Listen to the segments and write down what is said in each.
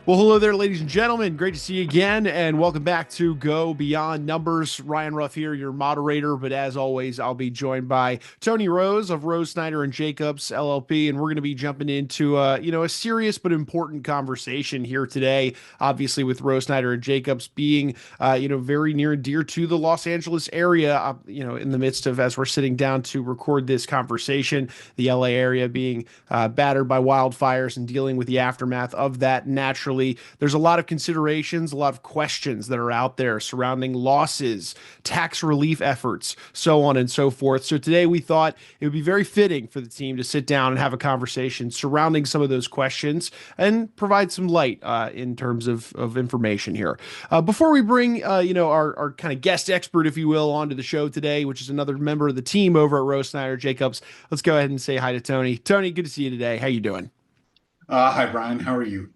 Well, hello there, ladies and gentlemen. Great to see you again, and welcome back to Go Beyond Numbers. Ryan Ruff here, your moderator. But as always, I'll be joined by Tony Rose of Rose, Snyder and Jacobs LLP, and we're going to be jumping into a serious but important conversation here today. Obviously, with Rose, Snyder and Jacobs being very near and dear to the Los Angeles area. In the midst of as we're sitting down to record this conversation, the LA area being battered by wildfires and dealing with the aftermath of that naturally. There's a lot of considerations, a lot of questions that are out there surrounding losses, tax relief efforts, so on and so forth. So today we thought it would be very fitting for the team to sit down and have a conversation surrounding some of those questions and provide some light in terms of information here. Before we bring our kind of guest expert, if you will, onto the show today, which is another member of the team over at Rose Snyder Jacobs, let's go ahead and say hi to Tony. Tony, good to see you today. How you doing? Hi, Brian. How are you?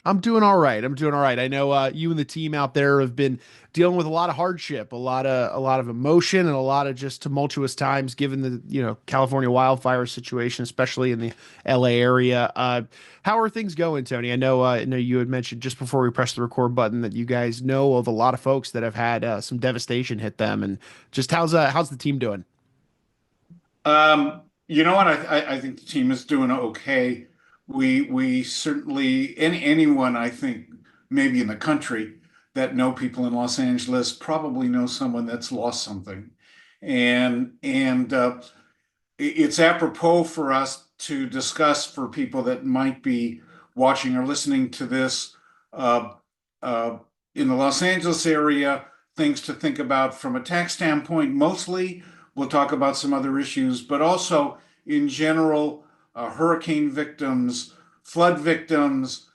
I'm doing all right. I'm doing all right. I know you and the team out there have been dealing with a lot of hardship, a lot of emotion, and a lot of just tumultuous times, given the California wildfire situation, especially in the LA area. How are things going, Tony? I know you had mentioned just before we pressed the record button that you guys know of a lot of folks that have had some devastation hit them, and just how's the team doing? You know what? I think the team is doing okay. We certainly anyone I think maybe in the country that know people in Los Angeles probably know someone that's lost something, and it's apropos for us to discuss for people that might be watching or listening to this uh, uh, in the Los Angeles area, things to think about from a tax standpoint. Mostly, we'll talk about some other issues, but also in general, hurricane victims, flood victims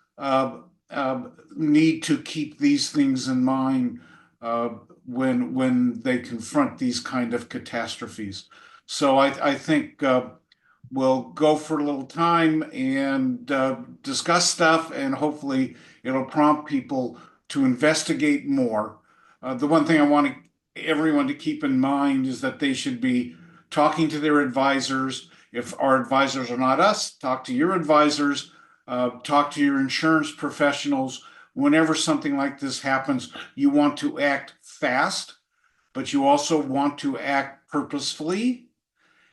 need to keep these things in mind uh, when they confront these kind of catastrophes. So I think we'll go for a little time and discuss stuff, and hopefully it'll prompt people to investigate more. The one thing I want everyone to keep in mind is that they should be talking to their advisors. If our advisors are not us, talk to your advisors, talk to your insurance professionals. Whenever something like this happens, you want to act fast, but you also want to act purposefully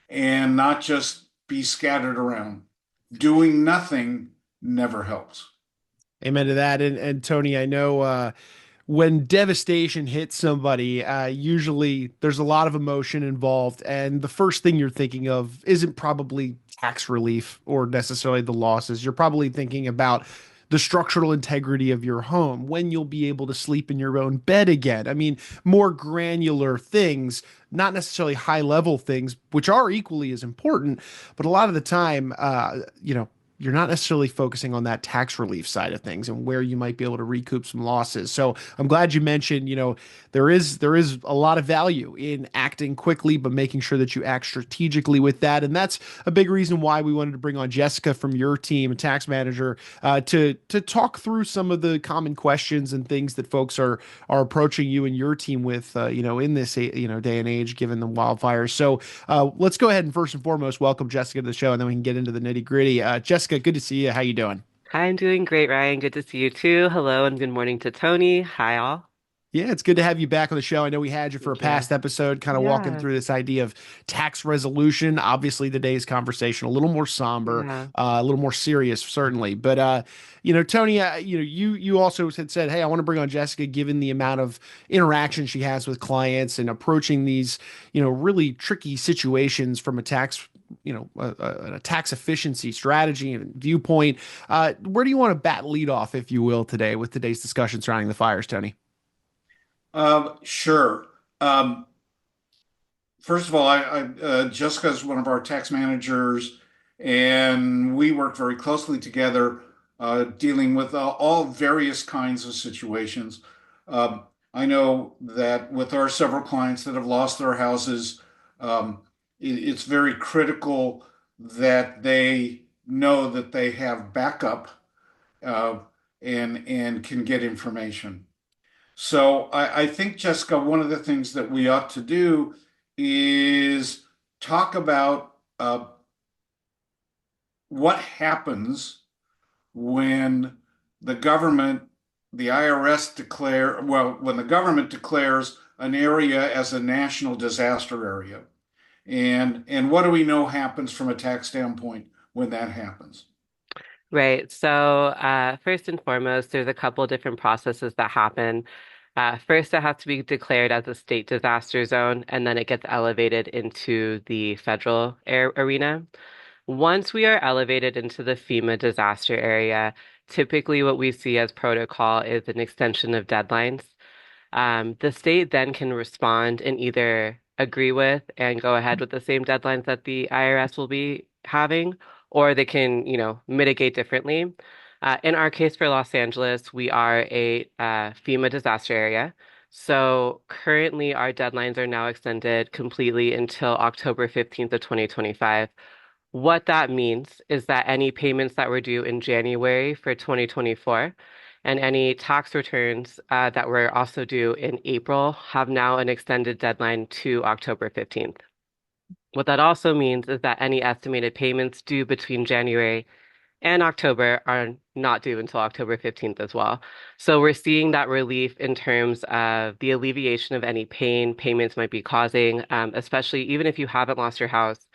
and not just be scattered around. Doing nothing never helps. Amen to that. And Tony, I know when devastation hits somebody, usually there's a lot of emotion involved, and the first thing you're thinking of isn't probably tax relief or necessarily the losses. You're probably thinking about the structural integrity of your home, when you'll be able to sleep in your own bed again. I mean, more granular things, not necessarily high level things, which are equally as important, but a lot of the time, you're not necessarily focusing on that tax relief side of things and where you might be able to recoup some losses. So I'm glad you mentioned, there is a lot of value in acting quickly, but making sure that you act strategically with that. And that's a big reason why we wanted to bring on Jessica from your team, a tax manager, to talk through some of the common questions and things that folks are approaching you and your team with, in this day and age, given the wildfires. So let's go ahead and first and foremost welcome Jessica to the show, and then we can get into the nitty gritty. Jessica, good to see you. How you doing? Hi, I'm doing great, Ryan. Good to see you too. Hello and good morning to Tony. Hi, all. Yeah, it's good to have you back on the show. I know we had you for a Thank you. past episode, kind of walking Yeah, through this idea of tax resolution. Obviously, today's conversation a little more somber, yeah, a little more serious, certainly. But Tony, you also had said, hey, I want to bring on Jessica, given the amount of interaction she has with clients and approaching these, really tricky situations from a tax a tax efficiency strategy and viewpoint. Where do you want to bat lead off, if you will, today with today's discussion surrounding the fires, Tony? Sure. Um, First of all, Jessica is one of our tax managers, and we work very closely together, dealing with all various kinds of situations. Um, I know that with our several clients that have lost their houses, it's very critical that they know that they have backup, uh, and can get information. So I think, Jessica, one of the things that we ought to do is talk about what happens when the government, the IRS declare, well, when the government declares an area as a national disaster area. And what do we know happens from a tax standpoint when that happens? Right. So, first and foremost, there's a couple different processes that happen. First, it has to be declared as a state disaster zone, and then it gets elevated into the federal air arena. Once we are elevated into the FEMA disaster area, typically what we see as protocol is an extension of deadlines. The state then can respond and either agree with and go ahead with the same deadlines that the IRS will be having, or they can, mitigate differently. In our case for Los Angeles, we are a FEMA disaster area. So currently our deadlines are now extended completely until October 15th of 2025. What that means is that any payments that were due in January for 2024 and any tax returns that were also due in April have now an extended deadline to October 15th. What that also means is that any estimated payments due between January and October are not due until October 15th as well. So we're seeing that relief in terms of the alleviation of any pain payments might be causing, especially even if you haven't lost your house.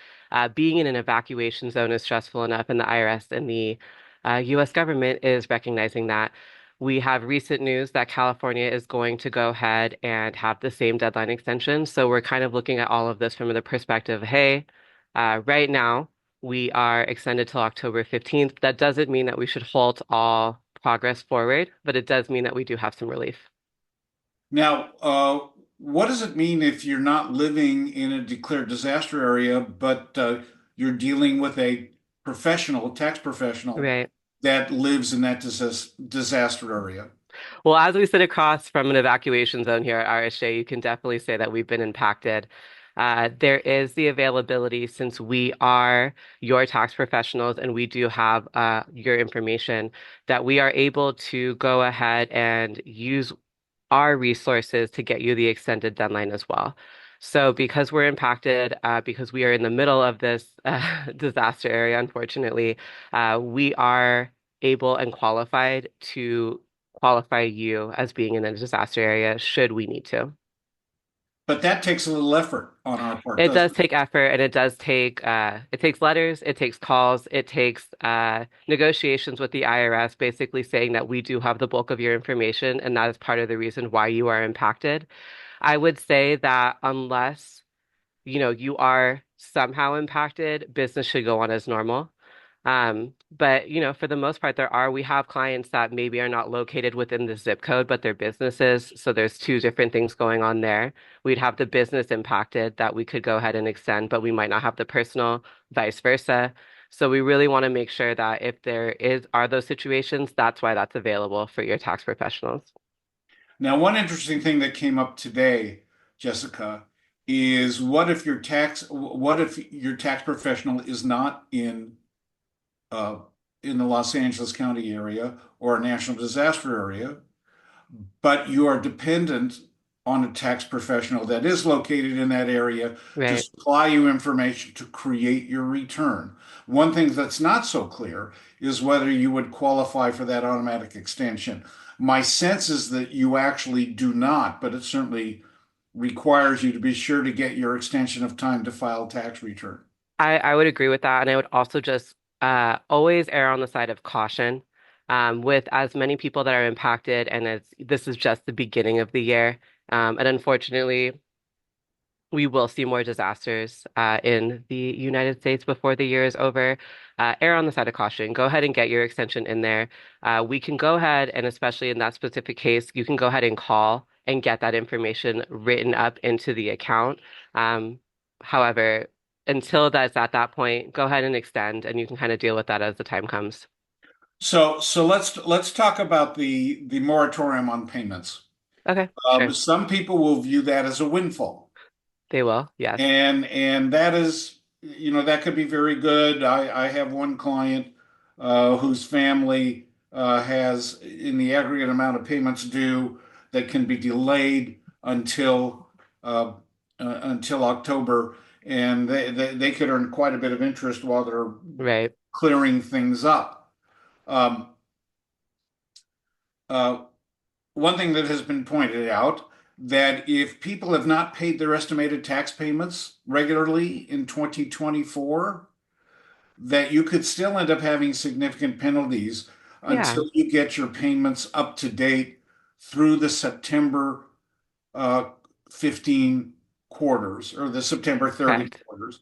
Being in an evacuation zone is stressful enough, and the IRS and the US government is recognizing that. We have recent news that California is going to go ahead and have the same deadline extension. So we're kind of looking at all of this from the perspective, hey, right now, we are extended till October 15th. That doesn't mean that we should halt all progress forward, but it does mean that we do have some relief. Now, what does it mean if you're not living in a declared disaster area, but you're dealing with a professional, tax professional Right. that lives in that disaster area? Well, as we sit across from an evacuation zone here at RSJ, you can definitely say that we've been impacted. There is the availability since we are your tax professionals and we do have your information that we are able to go ahead and use our resources to get you the extended deadline as well. So because we're impacted, because we are in the middle of this disaster area, unfortunately, we are able and qualified to qualify you as being in a disaster area should we need to. But that takes a little effort on our part, It does doesn't it? take effort and it takes letters, it takes calls, it takes negotiations with the IRS, basically saying that we do have the bulk of your information and that is part of the reason why you are impacted. I would say that unless, you are somehow impacted, business should go on as normal. But for the most part, we have clients that maybe are not located within the zip code, but they're businesses. So there's two different things going on there. We'd have the business impacted that we could go ahead and extend, but we might not have the personal, vice versa. So we really want to make sure that if are those situations, that's why that's available for your tax professionals. Now, one interesting thing that came up today, Jessica, is what if your tax professional is not uh, in the Los Angeles County area or a national disaster area, but you are dependent on a tax professional that is located in that area to Right. supply you information to create your return. One thing that's not so clear is whether you would qualify for that automatic extension. My sense is that you actually do not, but it certainly requires you to be sure to get your extension of time to file tax return. I would agree with that. And I would also just always err on the side of caution with as many people that are impacted. And as this is just the beginning of the year. And unfortunately, we will see more disasters in the United States before the year is over. Err on the side of caution. Go ahead and get your extension in there. We can go ahead, and especially in that specific case, you can go ahead and call and get that information written up into the account. Um, However, until that's at that point, go ahead and extend, and you can kind of deal with that as the time comes. So let's talk about the moratorium on payments. Okay, sure. Some people will view that as a windfall. They will. Yes. And that is, that could be very good. I have one client whose family has in the aggregate amount of payments due that can be delayed until October, and they could earn quite a bit of interest while they're Right. clearing things up. Um, Uh, One thing that has been pointed out that if people have not paid their estimated tax payments regularly in 2024, that you could still end up having significant penalties Yeah, until you get your payments up to date through the September uh, 15 quarters or the September 30 correct. quarters.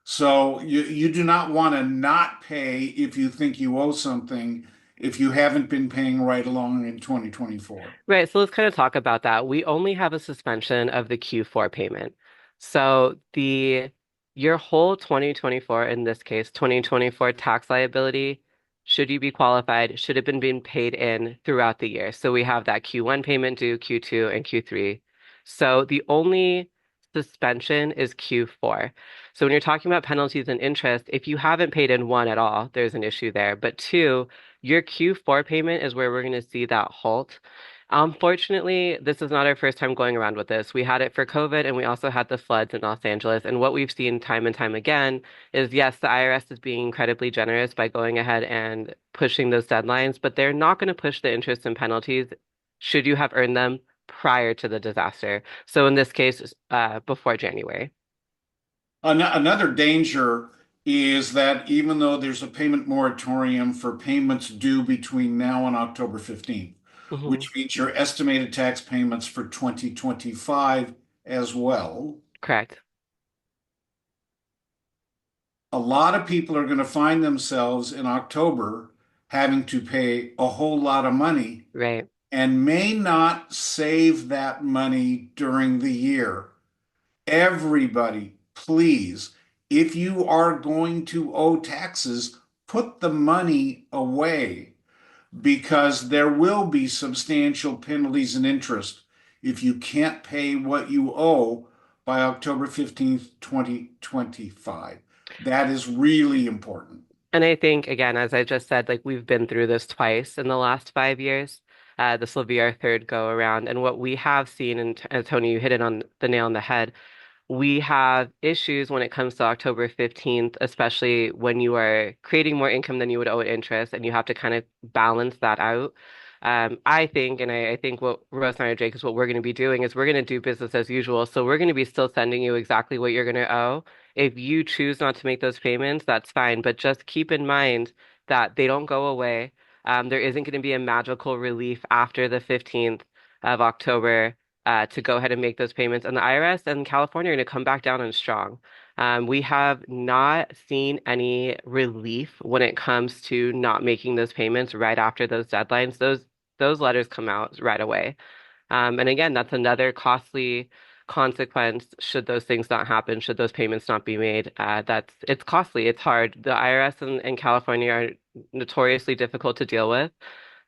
So you do not want to not pay if you think you owe something if you haven't been paying right along in 2024. Right, so let's kind of talk about that. We only have a suspension of the Q4 payment. So the your whole 2024, in this case, 2024 tax liability, should you be qualified, should have been being paid in throughout the year. So we have that Q1 payment due, Q2, and Q3. So the only suspension is Q4. So when you're talking about penalties and interest, if you haven't paid in one at all, there's an issue there. But two, your Q4 payment is where we're going to see that halt. Unfortunately, this is not our first time going around with this. We had it for COVID and we also had the floods in Los Angeles. And what we've seen time and time again is yes, the IRS is being incredibly generous by going ahead and pushing those deadlines, but they're not going to push the interest and penalties should you have earned them prior to the disaster. So in this case, before January. Another danger is that even though there's a payment moratorium for payments due between now and October 15th, Hmm. which means your estimated tax payments for 2025 as well, Correct. a lot of people are going to find themselves in October having to pay a whole lot of money Right. and may not save that money during the year. Everybody, please, if you are going to owe taxes, put the money away because there will be substantial penalties and interest if you can't pay what you owe by October 15th, 2025. That is really important. And I think, again, as I just said, like we've been through this twice in the last 5 years. This will be our third go around. And what we have seen, and Tony, you hit it on the nail on the head, we have issues when it comes to October 15th, especially when you are creating more income than you would owe in interest, and you have to kind of balance that out. I think, and I think what Rose and I, Jake, is what we're going to be doing is we're going to do business as usual. So we're going to be still sending you exactly what you're going to owe. If you choose not to make those payments, that's fine. But just keep in mind that they don't go away. There isn't going to be a magical relief after the 15th of October to go ahead and make those payments. And the IRS and California are going to come back down and strong. We have not seen any relief when it comes to not making those payments right after those deadlines. Those letters come out right away. And again, that's another costly consequence should those things not happen, should those payments not be made. It's costly, it's hard. The IRS in California are notoriously difficult to deal with.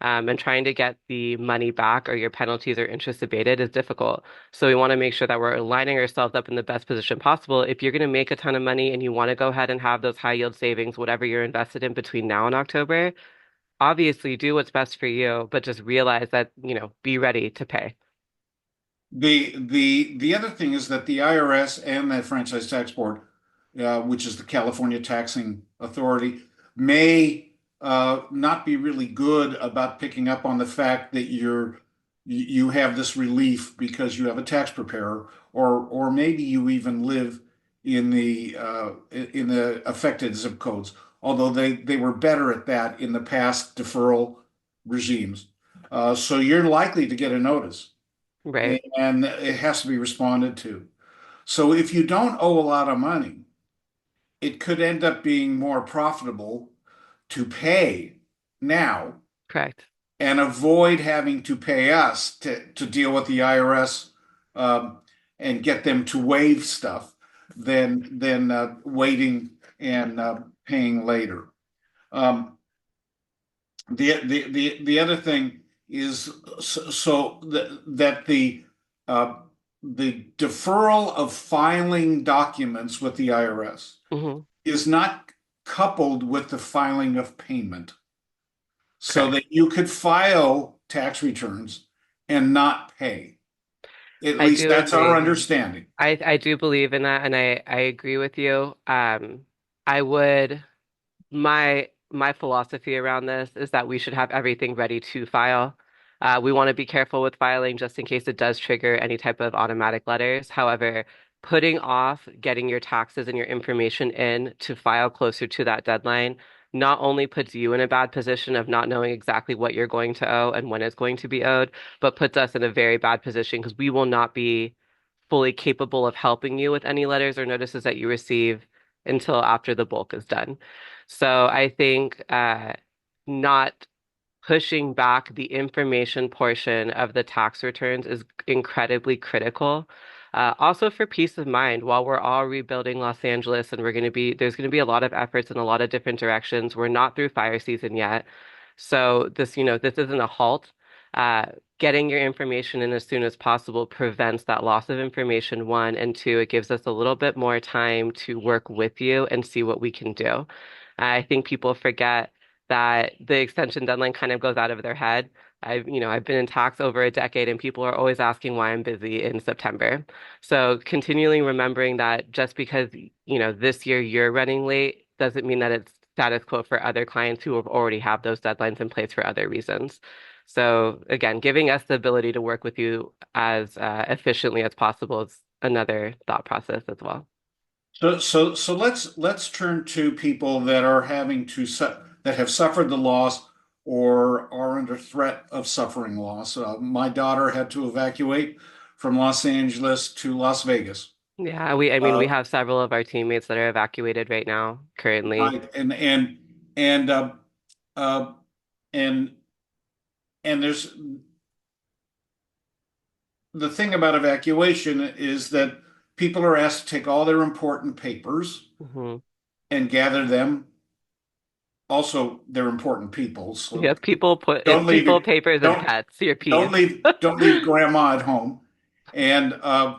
And trying to get the money back or your penalties or interest abated is difficult. So we want to make sure that we're lining ourselves up in the best position possible. If you're going to make a ton of money and you want to go ahead and have those high yield savings, whatever you're invested in between now and October, obviously do what's best for you, but just realize that, be ready to pay. The other thing is that the IRS and the Franchise Tax Board, which is the California Taxing Authority, may not be really good about picking up on the fact that you have this relief because you have a tax preparer, or maybe you even live in the affected zip codes. Although they were better at that in the past deferral regimes, so you're likely to get a notice Right, and it has to be responded to. So if you don't owe a lot of money, it could end up being more profitable to pay now correct. and avoid having to pay us to deal with the IRS um, and get them to waive stuff than waiting and paying later. Um, the other thing is that uh, the deferral of filing documents with the IRS Hmm. is not coupled with the filing of payment, so Correct. that you could file tax returns and not pay. At I least do that's our agree. understanding. I do believe in that, and I agree with you. I would my philosophy around this is that we should have everything ready to file. We want to be careful with filing just in case it does trigger any type of automatic letters. However, putting off getting your taxes and your information in to file closer to that deadline not only puts you in a bad position of not knowing exactly what you're going to owe and when it's going to be owed, but puts us in a very bad position because we will not be fully capable of helping you with any letters or notices that you receive until after the bulk is done. So I think not pushing back the information portion of the tax returns is incredibly critical. Also for peace of mind, while we're all rebuilding Los Angeles and there's going to be a lot of efforts in a lot of different directions. We're not through fire season yet. So this isn't a halt. Uh, Getting your information in as soon as possible prevents that loss of information, one, and two, it gives us a little bit more time to work with you and see what we can do. I think people forget that the extension deadline kind of goes out of their head. I've been in tax over a decade and people are always asking why I'm busy in September. So continually remembering that just because, this year you're running late doesn't mean that it's status quo for other clients who have already have those deadlines in place for other reasons. So again, giving us the ability to work with you as efficiently as possible is another thought process as well. So let's turn to people that are having to that have suffered the loss or are under threat of suffering loss. My daughter had to evacuate from Los Angeles to Las Vegas. Yeah, we Uh, have several of our teammates that are evacuated right now currently. right, and uh, and and there's the thing about evacuation is that people are asked to take all their important papers Hmm. and gather them. Also, they're important people, so Yes, it's don't leave people, it. papers, and Don't pets, your don't P's. leave grandma at home. And uh,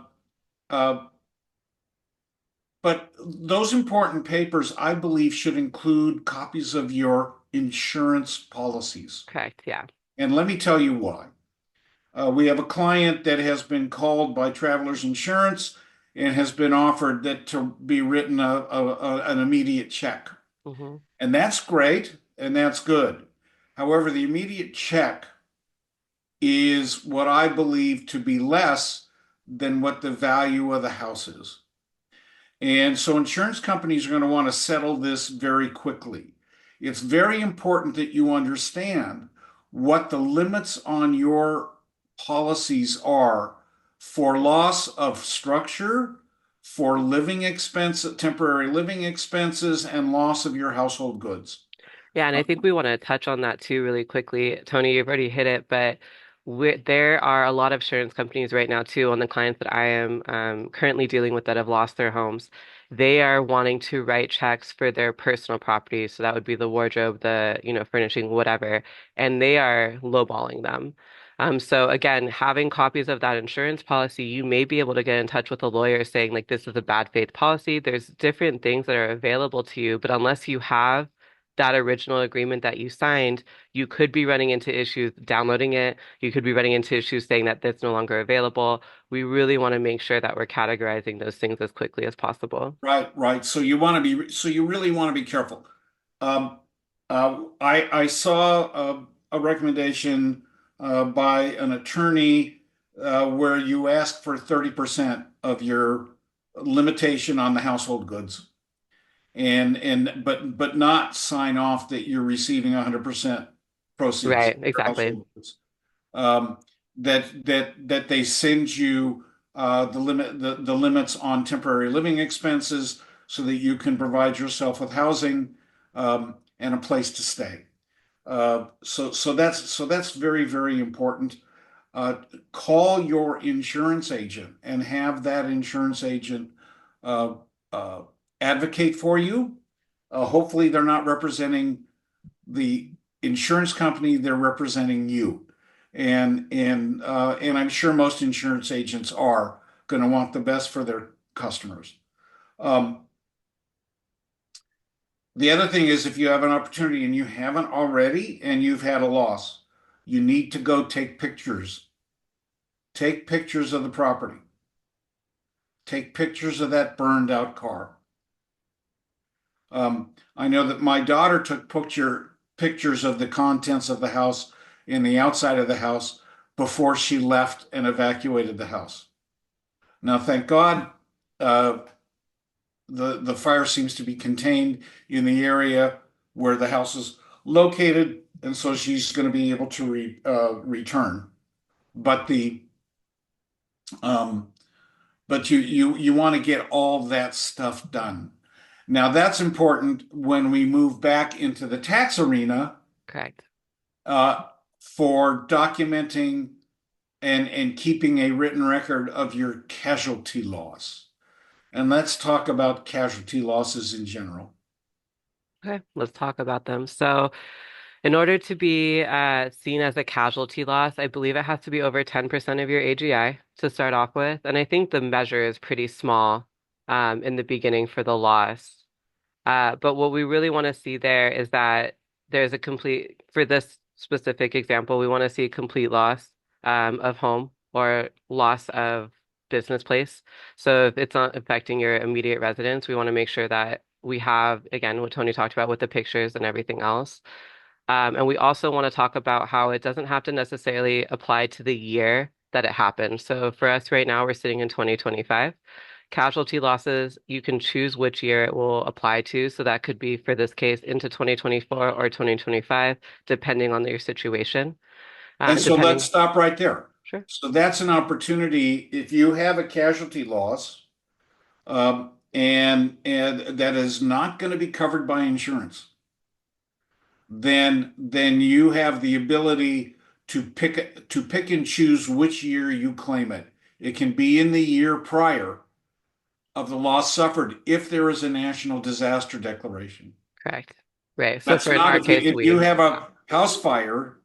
but those important papers, I believe, should include copies of your insurance policies. Correct, yeah. And let me tell you why. We have a client that has been called by Travelers Insurance and has been offered that to be written an immediate check. Hmm. And that's great and that's good. However, the immediate check is what I believe to be less than what the value of the house is. And so insurance companies are going to want to settle this very quickly. It's very important that you understand what the limits on your policies are for loss of structure, for living expense, temporary living expenses, and loss of your household goods. Yeah, and I think we want to touch on that too really quickly. Tony, you've already hit it, but there are a lot of insurance companies right now too on the clients that I am currently dealing with that have lost their homes. They are wanting to write checks for their personal properties. So that would be the wardrobe, the, furnishing, whatever, and they are lowballing them. So again, having copies of that insurance policy, you may be able to get in touch with a lawyer saying like this is a bad faith policy. There's different things that are available to you, but unless you have that original agreement that you signed, you could be running into issues downloading it. You could be running into issues saying that that's no longer available. We really want to make sure that we're categorizing those things as quickly as possible. Right, right. So you really want to be careful. Um, I saw a recommendation by an attorney where you ask for 30% of your limitation on the household goods, and but not sign off that you're receiving 100% proceeds Right, of your exactly. household goods. Um, that they send you the limits on temporary living expenses so that you can provide yourself with housing and a place to stay. So that's very, very important. Uh, Call your insurance agent and have that insurance agent uh, uh, advocate for you. Hopefully, they're not representing the insurance company; they're representing you. And I'm sure most insurance agents are going to want the best for their customers. Um, the other thing is if you have an opportunity and you haven't already and you've had a loss, you need to go take pictures. Take pictures of the property. Take pictures of that burned out car. I know that my daughter took pictures of the contents of the house in the outside of the house before she left and evacuated the house. Now, thank God, uh, the fire seems to be contained in the area where the house is located, and so she's going to be able to return. But the um, but you want to get all that stuff done. Now that's important when we move back into the tax arena Correct. uh, for documenting and keeping a written record of your casualty loss. And let's talk about casualty losses in general. Okay, let's talk about them. So, in order to be seen as a casualty loss, I believe it has to be over 10% of your AGI to start off with. And I think the measure is pretty small in the beginning for the loss. But what we really want to see there is that there's a complete, for this specific example, we want to see complete loss of home or loss of business place. So if it's not affecting your immediate residence, we want to make sure that we have, again, what Tony talked about with the pictures and everything else. And we also want to talk about how it doesn't have to necessarily apply to the year that it happened. So for us right now, we're sitting in 2025. Casualty losses, you can choose which year it will apply to. So that could be, for this case, into 2024 or 2025, depending on your situation. And so let's Depending, stop right there. sure. So that's an opportunity if you have a casualty loss, and that is not going to be covered by insurance, then you have the ability to pick and choose which year you claim it. It can be in the year prior of the loss suffered if there is a national disaster declaration. Correct. Right. So That's for in not our if you, case, if you we, have a house fire,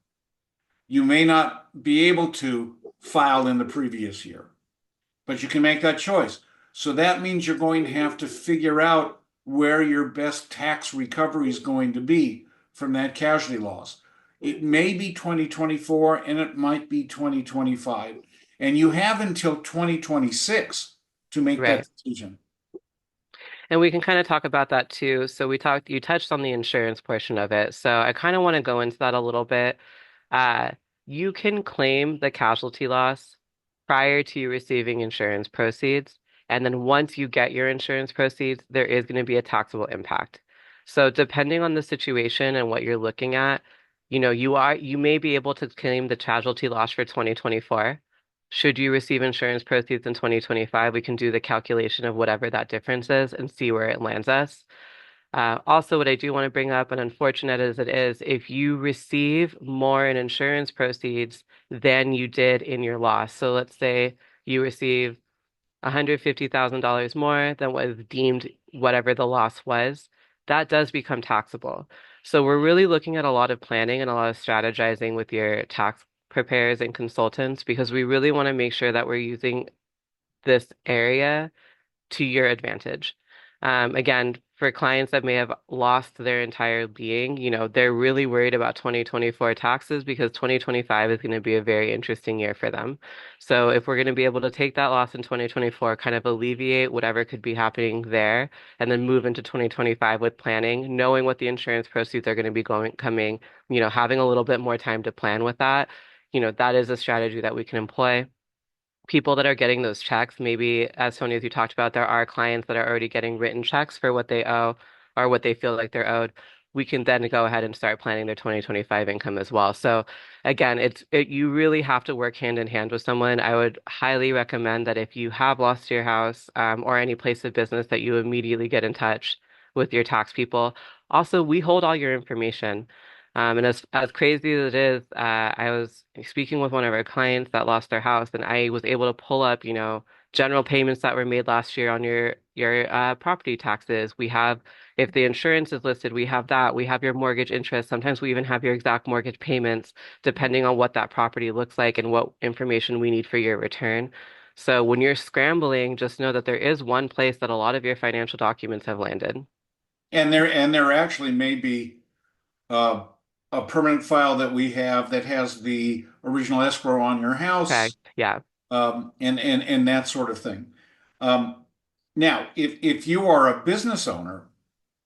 you may not be able to file in the previous year, but you can make that choice. So that means you're going to have to figure out where your best tax recovery is going to be from that casualty loss. It may be 2024 and it might be 2025. And you have until 2026 to make right. that decision. And we can kind of talk about that too. So you touched on the insurance portion of it. So I kind of want to go into that a little bit. Uh, you can claim the casualty loss prior to you receiving insurance proceeds. And then once you get your insurance proceeds, there is going to be a taxable impact. So depending on the situation and what you're looking at, you may be able to claim the casualty loss for 2024. Should you receive insurance proceeds in 2025, we can do the calculation of whatever that difference is and see where it lands us. Also, what I do want to bring up, and unfortunate as it is, if you receive more in insurance proceeds than you did in your loss. So let's say you receive $150,000 more than what is deemed whatever the loss was, that does become taxable. So we're really looking at a lot of planning and a lot of strategizing with your tax preparers and consultants because we really want to make sure that we're using this area to your advantage. Again, for clients that may have lost their entire being, they're really worried about 2024 taxes because 2025 is going to be a very interesting year for them. So if we're going to be able to take that loss in 2024, kind of alleviate whatever could be happening there, and then move into 2025 with planning, knowing what the insurance proceeds are going to be coming, having a little bit more time to plan with that, that is a strategy that we can employ people that are getting those checks, maybe as Tony, as you talked about, there are clients that are already getting written checks for what they owe or what they feel like they're owed. We can then go ahead and start planning their 2025 income as well. So again, you really have to work hand in hand with someone. I would highly recommend that if you have lost your house or any place of business that you immediately get in touch with your tax people. Also, we hold all your information. And as crazy as it is, I was speaking with one of our clients that lost their house, and I was able to pull up, general payments that were made last year on your property taxes. We have, if the insurance is listed, we have that. We have your mortgage interest. Sometimes we even have your exact mortgage payments, depending on what that property looks like and what information we need for your return. So when you're scrambling, just know that there is one place that a lot of your financial documents have landed. And there actually may be uh, a permanent file that we have that has the original escrow on your Okay. house, Yeah. and that sort of thing. Um, Now, if you are a business owner,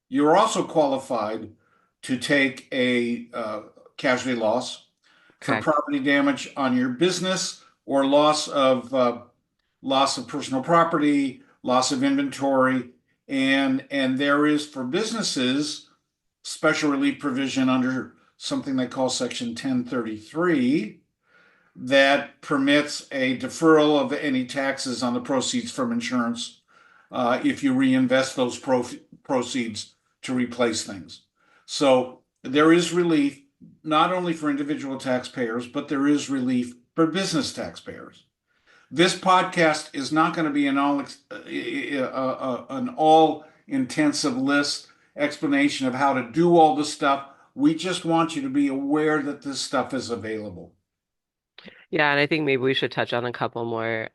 you're also qualified to take a casualty loss. for Correct. property damage on your business or loss of personal property, loss of inventory, and there is for businesses special relief provision under something they call Section 1033 that permits a deferral of any taxes on the proceeds from insurance if you reinvest those proceeds to replace things. So there is relief not only for individual taxpayers, but there is relief for business taxpayers. This podcast is not going to be an all intensive list explanation of how to do all the stuff. We just want you to be aware that this stuff is available. Yeah, and I think maybe we should touch on a couple more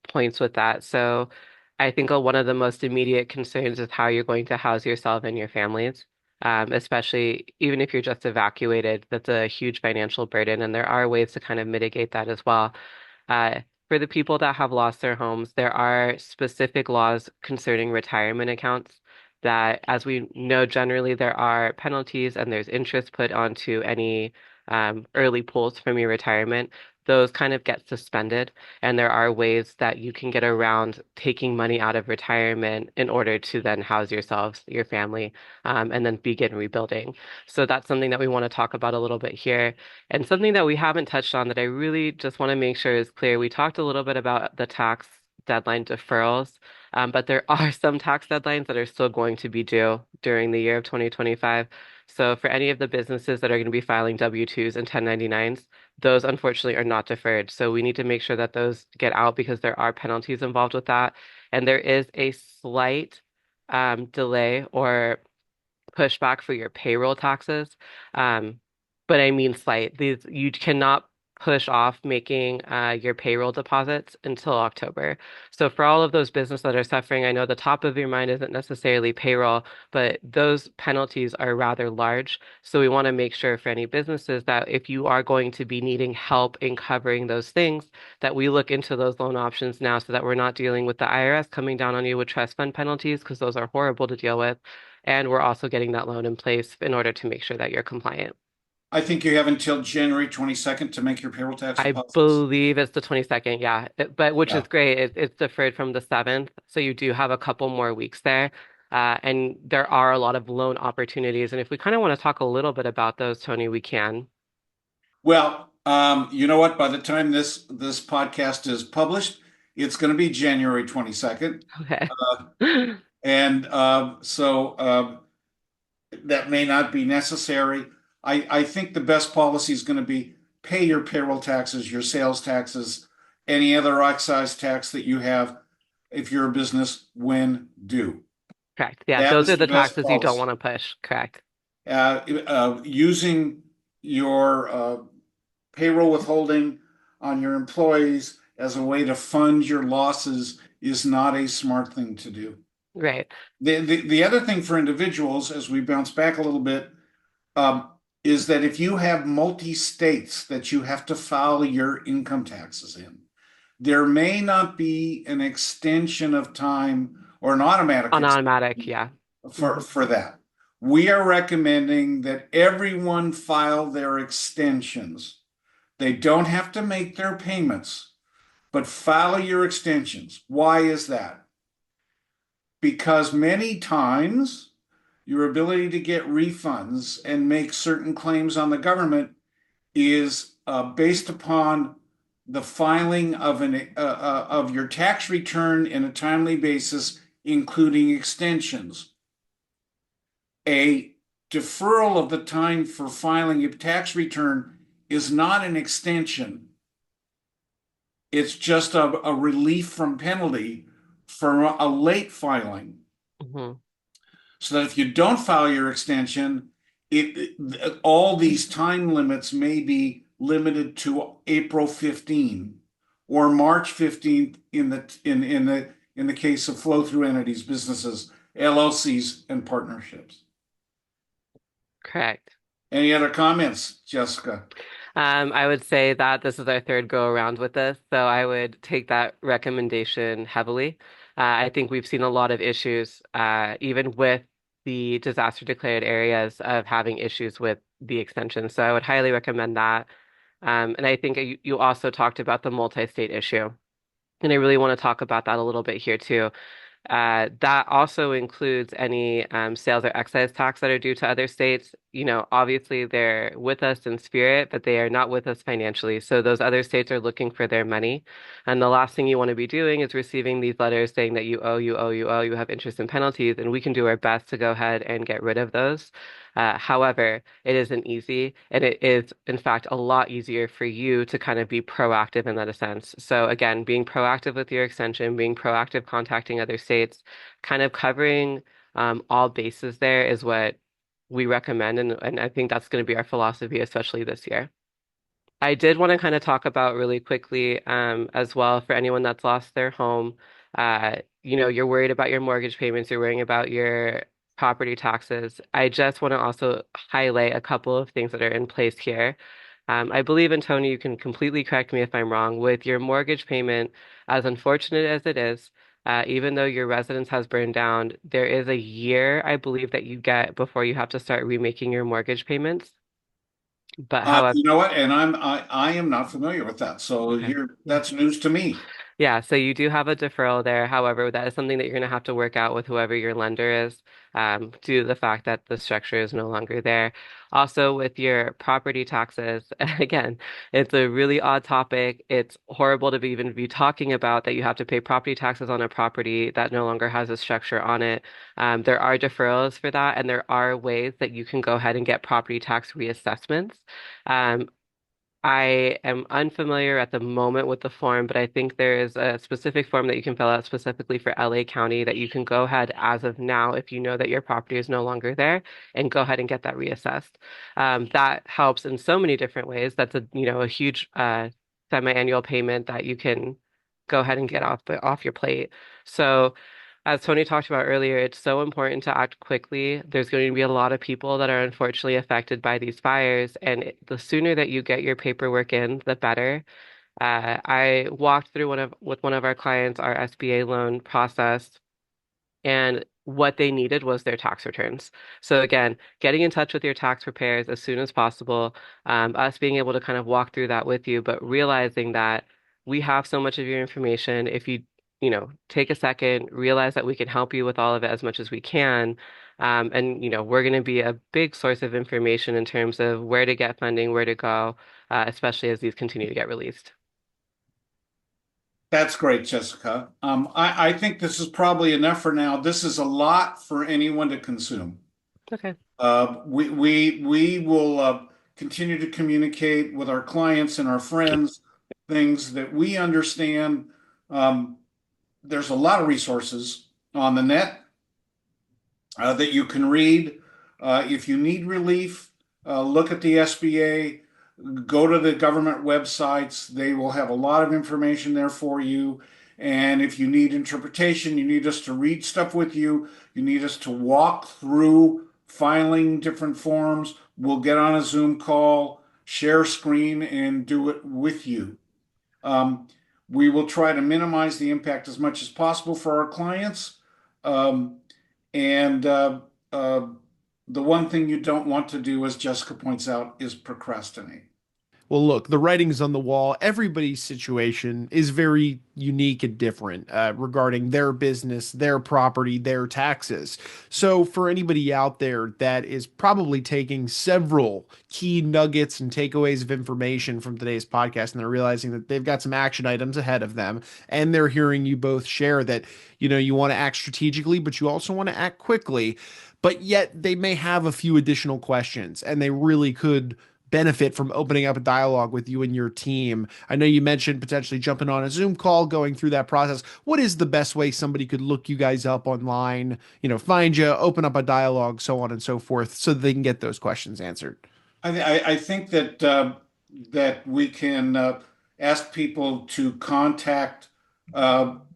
points with that. So I think one of the most immediate concerns is how you're going to house yourself and your families, especially even if you're just evacuated. That's a huge financial burden, and there are ways to kind of mitigate that as well. For the people that have lost their homes, there are specific laws concerning retirement accounts that, as we know, generally there are penalties and there's interest put onto any early pulls from your retirement. Those kind of get suspended, and there are ways that you can get around taking money out of retirement in order to then house yourselves, your family, and then begin rebuilding. So that's something that we want to talk about a little bit here. And something that we haven't touched on that I really just want to make sure is clear. We talked a little bit about the tax deadline deferrals, but there are some tax deadlines that are still going to be due during the year of 2025. So for any of the businesses that are going to be filing W-2s and 1099s, those unfortunately are not deferred. So we need to make sure that those get out because there are penalties involved with that. And there is a slight delay or pushback for your payroll taxes. Um, but I mean slight. These you cannot push off making your payroll deposits until October. So for all of those businesses that are suffering, I know the top of your mind isn't necessarily payroll, but those penalties are rather large. So we want to make sure for any businesses that if you are going to be needing help in covering those things, that we look into those loan options now so that we're not dealing with the IRS coming down on you with trust fund penalties because those are horrible to deal with. And we're also getting that loan in place in order to make sure that you're compliant. I think you have until January 22nd to make your payroll tax I deposits. believe it's the 22nd, yeah. But which is Yeah. great. It's deferred from the 7th, so you do have a couple more weeks there. And there are a lot of loan opportunities. And if we kind of want to talk a little bit about those, Tony, we can. Well, you know what? By the time this podcast is published, it's going to be January 22nd. Okay. Uh, and that may not be necessary. I think the best policy is going to be pay your payroll taxes, your sales taxes, any other excise tax that you have if you're a business when due. Correct. Yeah, That those is are the the best taxes you don't policy. want to push. Correct. Using your payroll withholding on your employees as a way to fund your losses is not a smart thing to do. Right. The other thing for individuals, as we bounce back a little bit, um, is that if you have multi-states that you have to file your income taxes in, there may not be an extension of time or an automatic On automatic, extension yeah. for, Hmm. for that. We are recommending that everyone file their extensions. They don't have to make their payments, but file your extensions. Why is that? Because many times your ability to get refunds and make certain claims on the government is based upon the filing of your tax return in a timely basis, including extensions. A deferral of the time for filing your tax return is not an extension. It's just a relief from penalty for a late filing. Hmm. So that if you don't file your extension, all these time limits may be limited to April 15 or March 15th in the case of flow through entities, businesses, LLCs, and partnerships. Correct. Any other comments, Jessica? I would say that this is our third go around with this, so I would take that recommendation heavily. I think we've seen a lot of issues, even with the disaster declared areas, of having issues with the extension. So I would highly recommend that. And I think you also talked about the multi-state issue. And I really want to talk about that a little bit here too. That also includes any sales or excise tax that are due to other states. Obviously they're with us in spirit, but they are not with us financially. So those other states are looking for their money. And the last thing you want to be doing is receiving these letters saying that you owe, you owe, you owe, you have interest and penalties, and we can do our best to go ahead and get rid of those. However, it isn't easy, and it is, in fact, a lot easier for you to kind of be proactive in that sense. So again, being proactive with your extension, being proactive contacting other states, kind of covering all bases there is what we recommend, and I think that's going to be our philosophy, especially this year. I did want to kind of talk about really quickly as well for anyone that's lost their home. You're worried about your mortgage payments, you're worrying about your property taxes. I just want to also highlight a couple of things that are in place here. I believe, and Tony, you can completely correct me if I'm wrong, with your mortgage payment, as unfortunate as it is, even though your residence has burned down, there is a year, I believe, that you get before you have to start remaking your mortgage payments. But however, You know what? And I am not familiar with that. So okay. here, Yeah. that's news to me. Yeah, so you do have a deferral there. However, that is something that you're going to have to work out with whoever your lender is, due to the fact that the structure is no longer there. Also, with your property taxes, again, it's a really odd topic. It's horrible to even be talking about that you have to pay property taxes on a property that no longer has a structure on it. There are deferrals for that, and there are ways that you can go ahead and get property tax reassessments. Um, I am unfamiliar at the moment with the form, but I think there is a specific form that you can fill out specifically for LA County that you can go ahead as of now if you know that your property is no longer there and go ahead and get that reassessed. That helps in so many different ways. That's a huge semi-annual payment that you can go ahead and get off your plate. So as Tony talked about earlier, it's so important to act quickly. There's going to be a lot of people that are unfortunately affected by these fires, and the sooner that you get your paperwork in, the better. I walked through with one of our clients our SBA loan process, and what they needed was their tax returns. So again, getting in touch with your tax preparers as soon as possible, us being able to kind of walk through that with you, but realizing that we have so much of your information. If you take a second, realize that we can help you with all of it as much as we can. And we're going to be a big source of information in terms of where to get funding, where to go, especially as these continue to get released. That's great, Jessica. I think this is probably enough for now. This is a lot for anyone to consume. Okay. We will continue to communicate with our clients and our friends things that we understand. Um, there's a lot of resources on the net that you can read. If you need relief, look at the SBA, go to the government websites. They will have a lot of information there for you. And if you need interpretation, you need us to read stuff with you, you need us to walk through filing different forms, we'll get on a Zoom call, share screen, and do it with you. Um, we will try to minimize the impact as much as possible for our clients. Um, and uh, the one thing you don't want to do, as Jessica points out, is procrastinate. Well, look, the writing's on the wall. Everybody's situation is very unique and different regarding their business, their property, their taxes. So, for anybody out there that is probably taking several key nuggets and takeaways of information from today's podcast, and they're realizing that they've got some action items ahead of them, and they're hearing you both share that, you want to act strategically, but you also want to act quickly, but yet they may have a few additional questions, and they really could benefit from opening up a dialogue with you and your team. I know you mentioned potentially jumping on a Zoom call, going through that process. What is the best way somebody could look you guys up online, find you, open up a dialogue, so on and so forth, so that they can get those questions answered? I think that that we can ask people to contact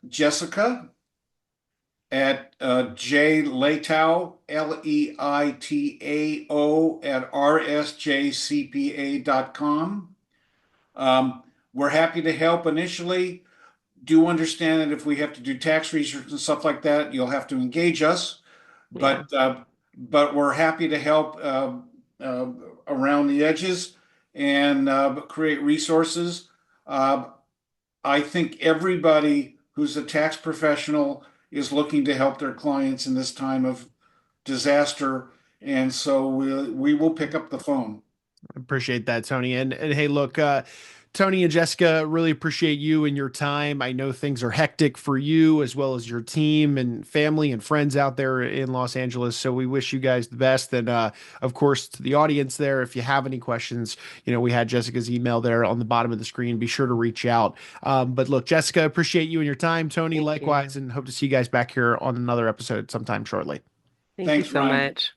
Jessica at J Leitao, Leitao at rsjcpa.com. We're happy to help initially. Do understand that if we have to do tax research and stuff like that, you'll have to engage us. Yeah. But but we're happy to help uh, around the edges. and create resources. Uh, I think everybody who's a tax professional is looking to help their clients in this time of disaster, and so we will pick up the phone. Appreciate that, Tony. And hey, look, Tony and Jessica, really appreciate you and your time. I know things are hectic for you as well as your team and family and friends out there in Los Angeles. So we wish you guys the best. And of course, to the audience there, if you have any questions, we had Jessica's email there on the bottom of the screen. Be sure to reach out. But look, Jessica, appreciate you and your time. Tony, Thank you. likewise, and hope to see you guys back here on another episode sometime shortly. Thank you Thanks, so Ryan. much.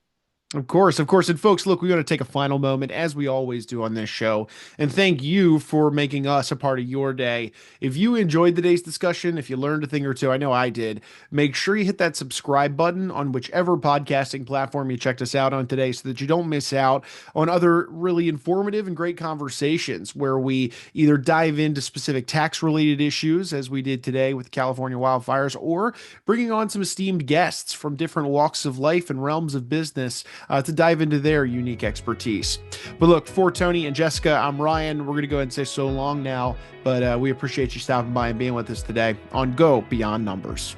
Of course, of course. And folks, look, we're going to take a final moment, as we always do on this show, and thank you for making us a part of your day. If you enjoyed today's discussion, if you learned a thing or two, I know I did, make sure you hit that subscribe button on whichever podcasting platform you checked us out on today so that you don't miss out on other really informative and great conversations where we either dive into specific tax related issues, as we did today with the California wildfires, or bringing on some esteemed guests from different walks of life and realms of business to dive into their unique expertise. But look, for Tony and Jessica, I'm Ryan. We're going to go ahead and say so long now, but we appreciate you stopping by and being with us today on Go Beyond Numbers.